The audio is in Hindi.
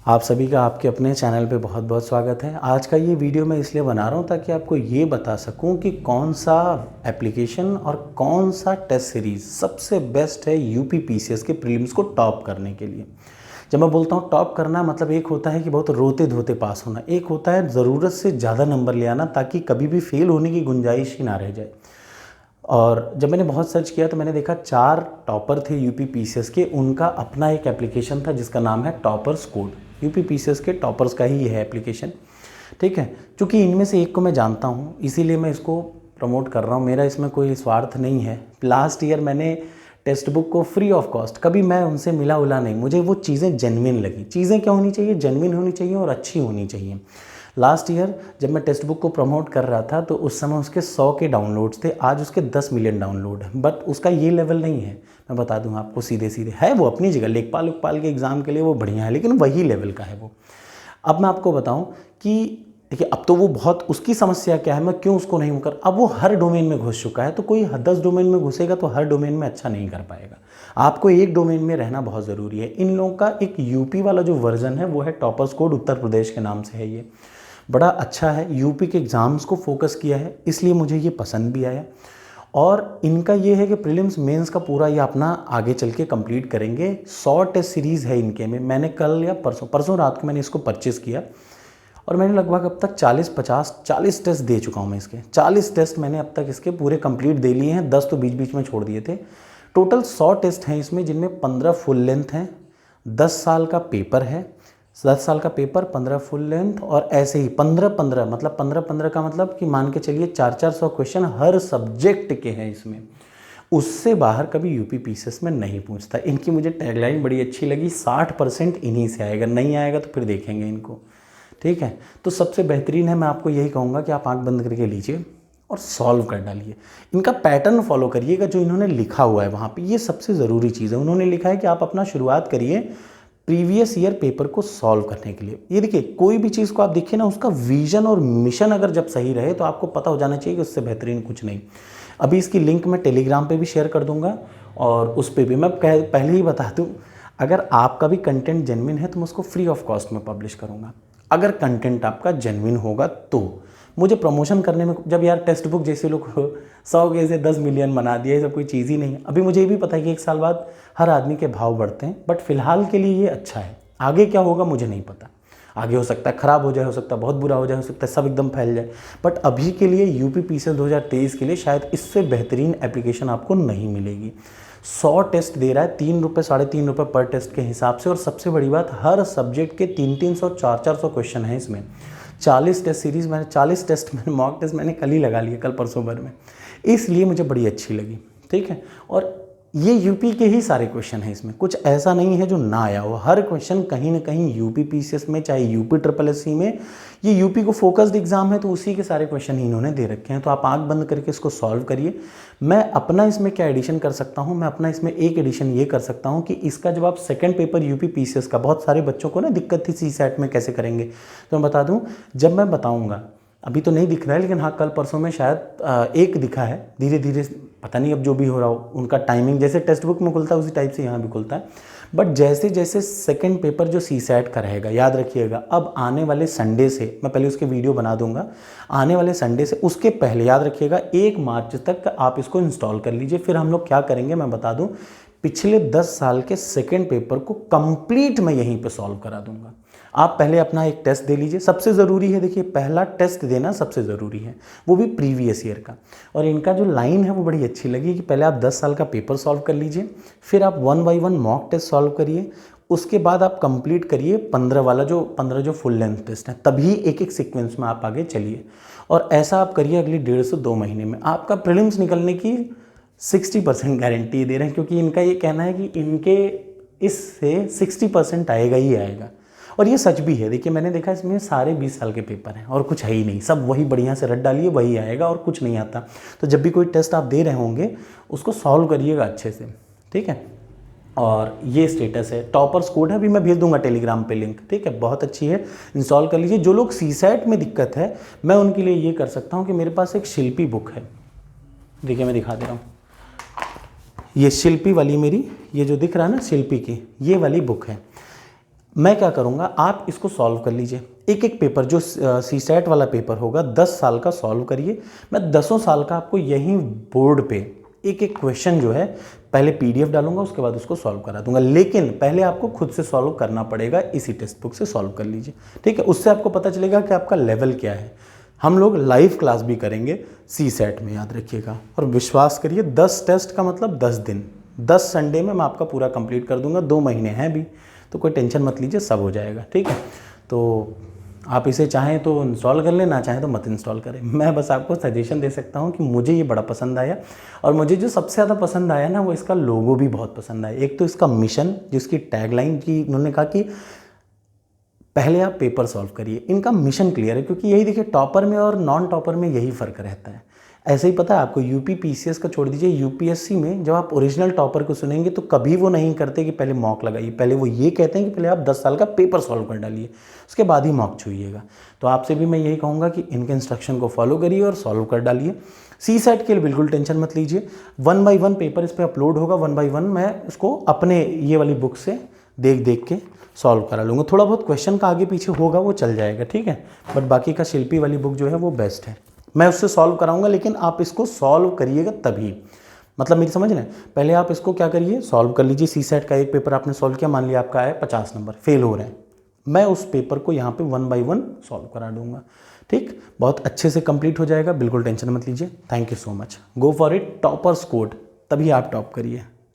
आप सभी का आपके अपने चैनल पे बहुत बहुत स्वागत है। आज का ये वीडियो मैं इसलिए बना रहा हूँ ताकि आपको ये बता सकूँ कि कौन सा एप्लीकेशन और कौन सा टेस्ट सीरीज़ सबसे बेस्ट है यूपी पीसीएस के प्रीलिम्स को टॉप करने के लिए। जब मैं बोलता हूँ टॉप करना, मतलब एक होता है कि बहुत रोते धोते पास होना, एक होता है ज़रूरत से ज़्यादा नंबर ले आना ताकि कभी भी फेल होने की गुंजाइश ही ना रह जाए। और जब मैंने बहुत सर्च किया तो मैंने देखा 4 टॉपर थे यूपी पीसीएस के, उनका अपना एक एप्लीकेशन था जिसका नाम है टॉपर्स कोड। यूपी पीसीएस के टॉपर्स का ही है एप्लीकेशन, ठीक है। क्योंकि इनमें से एक को मैं जानता हूँ इसीलिए मैं इसको प्रमोट कर रहा हूँ, मेरा इसमें कोई स्वार्थ नहीं है। लास्ट ईयर मैंने टेक्स्ट बुक को फ्री ऑफ कॉस्ट, कभी मैं उनसे मिला उला नहीं, मुझे वो चीज़ें जेन्युइन लगी। चीज़ें क्या होनी चाहिए? जेन्युइन होनी चाहिए और अच्छी होनी चाहिए। लास्ट ईयर जब मैं टेक्स्ट बुक को प्रमोट कर रहा था तो उस समय उसके 100 के डाउनलोड्स थे, आज उसके 10 मिलियन डाउनलोड है। बट उसका ये लेवल नहीं है, मैं बता दूं आपको सीधे सीधे। है वो अपनी जगह, लेखपाल उकपाल के एग्ज़ाम के लिए वो बढ़िया है, लेकिन वही लेवल का है वो। अब मैं आपको बताऊं कि देखिए, अब तो वो बहुत, उसकी समस्या क्या है, मैं क्यों उसको नहीं कर, अब वो हर डोमेन में घुस चुका है। तो कोई 10 डोमेन में घुसेगा तो हर डोमेन में अच्छा नहीं कर पाएगा। आपको एक डोमेन में रहना बहुत ज़रूरी है। इन लोगों का एक यूपी वाला जो वर्जन है वो है टॉपर्स कोड, उत्तर प्रदेश के नाम से है। ये बड़ा अच्छा है, यूपी के एग्ज़ाम्स को फोकस किया है, इसलिए मुझे ये पसंद भी आया। और इनका ये है कि प्रीलिम्स मेंस का पूरा ये अपना आगे चल के कंप्लीट करेंगे। 100 टेस्ट सीरीज़ है इनके में। मैंने कल या परसों रात को मैंने इसको परचेज़ किया और मैंने लगभग अब तक 40 टेस्ट दे चुका हूँ मैं इसके। 40 टेस्ट मैंने अब तक इसके पूरे कंप्लीट दे लिए हैं, 10 तो बीच बीच में छोड़ दिए थे। टोटल 100 टेस्ट हैं इसमें, जिनमें 15 फुल लेंथ हैं, 10 साल का पेपर है, 10 साल का पेपर, 15 फुल लेंथ, और ऐसे ही 15-15 मतलब 15-15 का मतलब कि मान के चलिए 400 क्वेश्चन हर सब्जेक्ट के हैं इसमें। उससे बाहर कभी यूपी पीसीएस में नहीं पूछता। इनकी मुझे टैगलाइन बड़ी अच्छी लगी, 60% इन्हीं से आएगा, नहीं आएगा तो फिर देखेंगे इनको, ठीक है। तो सबसे बेहतरीन है, मैं आपको यही कहूँगा कि आप आंख बंद करके लीजिए और सॉल्व कर डालिए। इनका पैटर्न फॉलो करिएगा जो इन्होंने लिखा हुआ है वहाँ पे, ये सबसे ज़रूरी चीज़ है। उन्होंने लिखा है कि आप अपना शुरुआत करिए प्रीवियस ईयर पेपर को सॉल्व करने के लिए। ये देखिए, कोई भी चीज़ को आप देखिए ना, उसका विजन और मिशन अगर जब सही रहे तो आपको पता हो जाना चाहिए कि उससे बेहतरीन कुछ नहीं। अभी इसकी लिंक मैं टेलीग्राम पे भी शेयर कर दूंगा और उस पर भी मैं पहले ही बता दूं, अगर आपका भी कंटेंट जेन्युइन है तो मैं उसको फ्री ऑफ कॉस्ट में पब्लिश करूँगा। अगर कंटेंट आपका जेन्युइन होगा तो मुझे प्रमोशन करने में, जब यार टेक्स्ट बुक जैसे लोग 100 के से 10 मिलियन बना दिया, ये सब कोई चीज़ ही नहीं है। अभी मुझे ये भी पता है कि 1 साल बाद हर आदमी के भाव बढ़ते हैं, बट फिलहाल के लिए ये अच्छा है। आगे क्या होगा मुझे नहीं पता, आगे हो सकता है ख़राब हो जाए, हो सकता है बहुत बुरा हो जाए, हो सकता है सब एकदम फैल जाए। बट अभी के लिए यूपी पीसीएस 2023 के लिए शायद इससे बेहतरीन एप्लीकेशन आपको नहीं मिलेगी। 100 टेस्ट दे रहा है, 3 रुपये 3.5 रुपये पर टेस्ट के हिसाब से, और सबसे बड़ी बात, हर सब्जेक्ट के 300-300 400-400 क्वेश्चन हैं इसमें। 40 टेस्ट सीरीज़, मैंने 40 टेस्ट मैंने मॉक टेस्ट मैंने कल ही लगा लिए, कल परसों भर में, इसलिए मुझे बड़ी अच्छी लगी, ठीक है। और ये यूपी के ही सारे क्वेश्चन हैं इसमें, कुछ ऐसा नहीं है जो ना आया हो। हर क्वेश्चन कहीं ना कहीं यूपी पीसीएस में, चाहे यूपी SSSC में, ये यूपी को फोकस्ड एग्जाम है तो उसी के सारे क्वेश्चन ही इन्होंने दे रखे हैं। तो आप आंख बंद करके इसको सॉल्व करिए। मैं अपना इसमें क्या एडिशन कर सकता हूँ, मैं अपना इसमें एक एडिशन ये कर सकता हूँ कि इसका जब आप सेकेंड पेपर यूपी पीसीएस का, बहुत सारे बच्चों को ना दिक्कत थी CSAT में कैसे करेंगे, तो मैं बता दूँ, जब मैं बताऊँगा, अभी तो नहीं दिख रहा है लेकिन हाँ कल परसों में शायद एक दिखा है, धीरे धीरे पता नहीं अब जो भी हो रहा हो, उनका टाइमिंग जैसे टेक्स्ट बुक में खुलता है उसी टाइप से यहाँ भी खुलता है। बट जैसे जैसे सेकंड पेपर जो CSAT का रहेगा, याद रखिएगा, अब आने वाले संडे से, मैं पहले उसके वीडियो बना दूंगा, आने वाले संडे से, उसके पहले याद रखिएगा 1 मार्च तक आप इसको इंस्टॉल कर लीजिए। फिर हम लोग क्या करेंगे मैं बता दूं, पिछले 10 साल के सेकेंड पेपर को कंप्लीट मैं यहीं पे सॉल्व करा दूंगा। आप पहले अपना एक टेस्ट दे लीजिए, सबसे ज़रूरी है, देखिए पहला टेस्ट देना सबसे ज़रूरी है, वो भी प्रीवियस ईयर का। और इनका जो लाइन है वो बड़ी अच्छी लगी कि पहले आप 10 साल का पेपर सॉल्व कर लीजिए, फिर आप 1 बाई 1 मॉक टेस्ट सॉल्व करिए, उसके बाद आप कंप्लीट करिए 15 जो फुल लेंथ टेस्ट है, तभी एक एक सीक्वेंस में आप आगे चलिए। और ऐसा आप करिए अगली 1.5 से 2 महीने में आपका प्रीलिम्स निकलने की 60% गारंटी दे रहे हैं, क्योंकि इनका ये कहना है कि इनके इससे 60% आएगा ही आएगा। और ये सच भी है। देखिए मैंने देखा इसमें सारे 20 साल के पेपर हैं और कुछ है ही नहीं, सब वही बढ़िया से रट डालिए वही आएगा और कुछ नहीं आता। तो जब भी कोई टेस्ट आप दे रहे होंगे उसको सॉल्व करिएगा अच्छे से, ठीक है। और ये स्टेटस है, टॉपर्स कोड है, अभी मैं भेज दूंगा टेलीग्राम पे लिंक, ठीक है, बहुत अच्छी है, इंस्टॉल कर लीजिए। जो लोग CSAT में दिक्कत है, मैं उनके लिए ये कर सकता हूँ कि मेरे पास एक शिल्पी बुक है, देखिए मैं दिखा दे रहा हूँ, ये शिल्पी वाली मेरी, ये जो दिख रहा है ना शिल्पी की, ये वाली बुक है। मैं क्या करूँगा, आप इसको सॉल्व कर लीजिए। एक एक पेपर जो सीसैट वाला पेपर होगा 10 साल का सॉल्व करिए। मैं 10 साल का आपको यहीं बोर्ड पे एक एक क्वेश्चन जो है पहले पीडीएफ डालूंगा, उसके बाद उसको सॉल्व करा दूंगा। लेकिन पहले आपको खुद से सॉल्व करना पड़ेगा, इसी टेक्स्ट बुक से सॉल्व कर लीजिए, ठीक है। उससे आपको पता चलेगा कि आपका लेवल क्या है। हम लोग लाइव क्लास भी करेंगे सीसैट में, याद रखिएगा। और विश्वास करिए 10 टेस्ट का मतलब 10 दिन, 10 संडे में मैं आपका पूरा कंप्लीट कर दूंगा। 2 महीने हैं भी, तो कोई टेंशन मत लीजिए, सब हो जाएगा, ठीक है। तो आप इसे चाहें तो इंस्टॉल कर लें, ना चाहें तो मत इंस्टॉल करें। मैं बस आपको सजेशन दे सकता हूं कि मुझे ये बड़ा पसंद आया। और मुझे जो सबसे ज़्यादा पसंद आया ना, वो इसका लोगो भी बहुत पसंद आया। एक तो इसका मिशन, जिसकी टैगलाइन की उन्होंने कहा कि पहले आप पेपर सॉल्व करिए। इनका मिशन क्लियर है, क्योंकि यही देखिए, टॉपर में और नॉन टॉपर में यही फ़र्क रहता है। ऐसे ही पता है आपको, यूपी पीसीएस का छोड़ दीजिए, यूपीएससी में जब आप ओरिजिनल टॉपर को सुनेंगे तो कभी वो नहीं करते कि पहले मॉक लगाइए। पहले वो ये कहते हैं कि पहले आप 10 साल का पेपर सॉल्व कर डालिए, उसके बाद ही मॉक छूइएगा। तो आपसे भी मैं यही कहूँगा कि इनके इंस्ट्रक्शन को फॉलो करिए और सॉल्व कर डालिए। सीसैट के लिए बिल्कुल टेंशन मत लीजिए, 1 बाय 1 पेपर इस पर अपलोड होगा। 1 बाय 1 मैं उसको अपने ये वाली बुक से देख देख के सॉल्व करा लूँगा। थोड़ा बहुत क्वेश्चन का आगे पीछे होगा, वो चल जाएगा, ठीक है। बट बाकी का शिल्पी वाली बुक जो है वो बेस्ट है, मैं उससे सॉल्व कराऊंगा। लेकिन आप इसको सॉल्व करिएगा तभी, मतलब मेरी समझ रहे हैं। पहले आप इसको क्या करिए, सॉल्व कर लीजिए। सीसैट का एक पेपर आपने सॉल्व किया, मान लिया आपका आया 50 नंबर, फेल हो रहे हैं, मैं उस पेपर को यहाँ पे 1 बाय 1 सॉल्व करा दूंगा, ठीक। बहुत अच्छे से कंप्लीट हो जाएगा, बिल्कुल टेंशन मत लीजिए। Thank you so much, go for it, toppers code, तभी आप टॉप करिए।